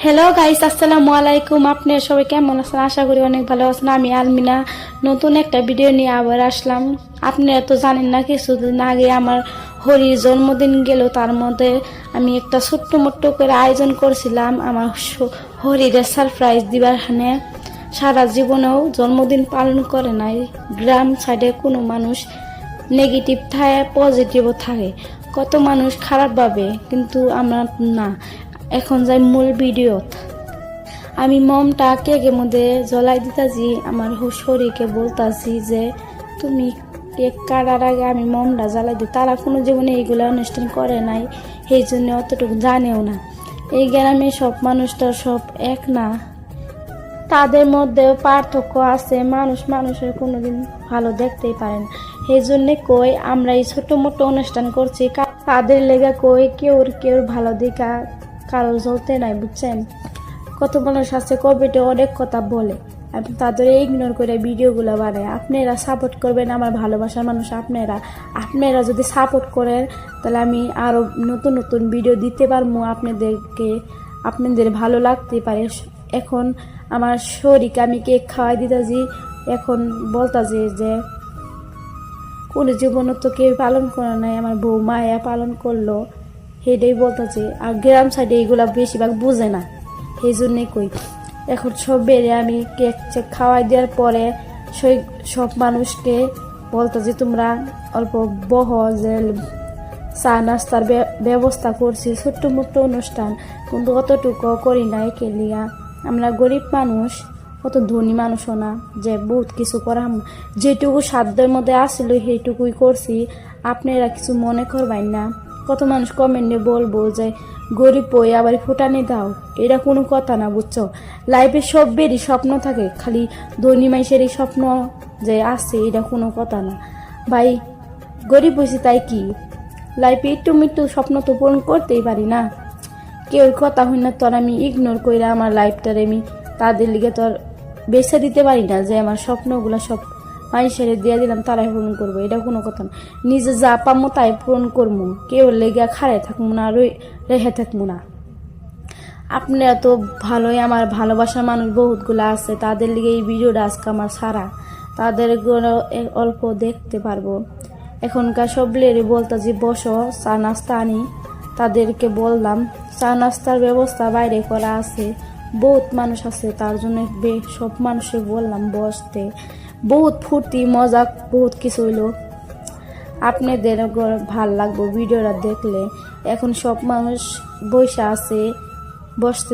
Hello guys, আসসালামু আলাইকুম। আপনারা সবাই কেমন আছেন? আশা করি অনেক ভালো আছেন। আমি আলমিনা নতুন একটা ভিডিও নিয়ে আবার আসলাম। আপনারা তো জানেন না, কিছুদিন আগে আমার হরির জন্মদিন গেল। তার মধ্যে আমি একটা ছোট্ট মোট্ট করে আয়োজন করছিলাম আমার হরির সারপ্রাইজ দিবার হানে। সারা জীবনেও জন্মদিন পালন করে নাই। গ্রাম সাইডে কোনো মানুষ নেগেটিভ থাকে, পজিটিভও থাকে। কত মানুষ খারাপ ভাবে, কিন্তু আমরা না। এখন যাই মূল ভিডিও। আমি মমটা কেকের মধ্যে জ্বলাই দিতাছি। আমার শরীরকে বলতাছি যে তুমি কেক কাটার আগে আমি মমটা জ্বালাই দিই। তারা কোনো জীবনে এইগুলো অনুষ্ঠান করে নাই, সেই জন্য অতটুকু জানেও না। এই গ্রামে সব মানুষটা সব এক না, তাদের মধ্যেও পার্থক্য আছে। মানুষ মানুষের কোনোদিন ভালো দেখতেই পারেন। সেই জন্যে কই আমরা এই ছোট মোটো অনুষ্ঠান করছি, তাদের লেগে কই কেউ ভালো দেখা কারো জ্বলতে নাই, বুঝছেন? কত মানুষ আছে কবিতে অনেক কথা বলে, আমি তাদের ইগনোর করে ভিডিওগুলো বানাই। আপনারা সাপোর্ট করবেন, আমার ভালোবাসার মানুষ আপনারা যদি সাপোর্ট করেন তাহলে আমি আরও নতুন নতুন ভিডিও দিতে পারবো আপনাদেরকে, আপনাদের ভালো লাগতে পারে। এখন আমার শরীরকে আমি কেক খাওয়াই দিতেছি। এখন বলতাছি যে কোনো জীবনে তো কেউ পালন করে নাই, আমার বউ মায়া পালন করলো, সেটাই বলতেছে। আর গ্রাম সাইডে এইগুলা বেশিরভাগ বুঝে না, সেই জন্যই কই। এখন সব বেড়ে আমি কেক চেক খাওয়াই দেওয়ার পরে সব মানুষকে বলতেছি তোমরা অল্প বহ, যে চা নাস্তার ব্যবস্থা করছি। ছোট্ট মোট্ট অনুষ্ঠান, কিন্তু অতটুকু করি নাই কেলিয়া। আমরা গরিব মানুষ, অত ধনী মানুষও না যে বহুত কিছু করা। যেটুকু সাধ্যের মধ্যে আসছিল সেইটুকুই করছি, আপনারা কিছু মনে করবেন না। কত মানুষ কমেন্টে বলবো যে গরিব হয়ে আবার ফুটানি দাও, এটা কোনো কথা না, বুঝছো? লাইফে সবেরই স্বপ্ন থাকে, খালি ধনী মানুষেরই স্বপ্ন যে আছে এটা কোনো কথা না ভাই। গরিব হয়েছি তাই কি, লাইফে একটু মৃত্যু স্বপ্ন তো পূরণ করতেই পারি না। কেউ কথা হই না তোর আমি ইগনোর করে আমার লাইফটারে আমি তাদের লিগে তোর বেছে দিতে পারি না যে আমার স্বপ্নগুলো সব মানুষের দিয়ে দিলাম তারাই পূরণ করবো, এটা কোনো কথা না। নিজে যা পামো তাই পূরণ করবো, কেউ লেগে খাড়ে থাকবো না, রেখে থাকবো না। আপনারা তো ভালোই, আমার ভালোবাসার মানুষ বহুতগুলো আছে, তাদের লিগে এই ভিডিওটা আজকে আমার সারা, তাদের অল্প দেখতে পারবো। এখনকার সব লেরে বলতাছি বসো চা নাস্তা আনি। তাদেরকে বললাম চা নাস্তার ব্যবস্থা বাইরে করা আছে, বহুত মানুষ আছে, তার জন্য সব মানুষে বললাম বসতে। বহুত ফুর্তি মজা বহুত কিছু হইলো, আপনাদের ভাল লাগবে ভিডিওটা দেখলে। এখন সব মানুষ বসে আছে, বসতে